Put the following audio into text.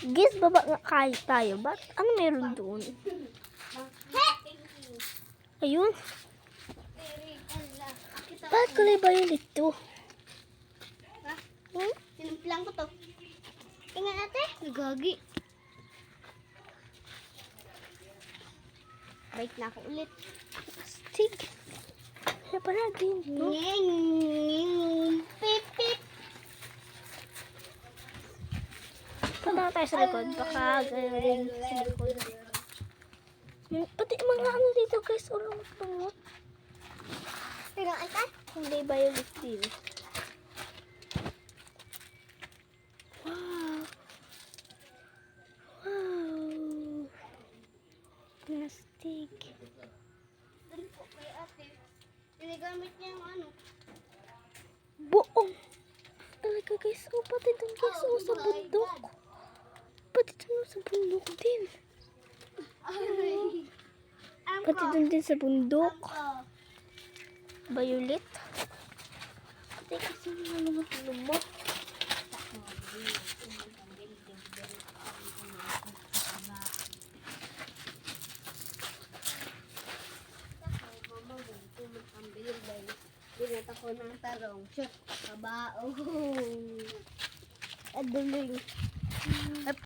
Guess, baba nga kayo tayo. Ba't? Ano meron doon? Ayun. Bakit kulay violet to? Sinimplang ko to. Tingnan ate. Nagagi. Balik na ako ulit. Astig. Kaya pa natin. No? Pip, pip. Punta tayo sa likod. Baka gano'n sa likod. Pati mga ano dito guys. Ulang-tungot. Tingnan ate. Kulay violet din. Wow. Wow. Plastic. Dali po kay ate. Ginagamit niya yung ano. Buong. Talaga guys. Oh, pati doon guys. Oh, sa bundok. Pati doon sa bundok din. Pati doon din sa bundok. Violet. Pati kasi mga lumot. Binata ko ng tarong. Shoot. Kabao. Aduling.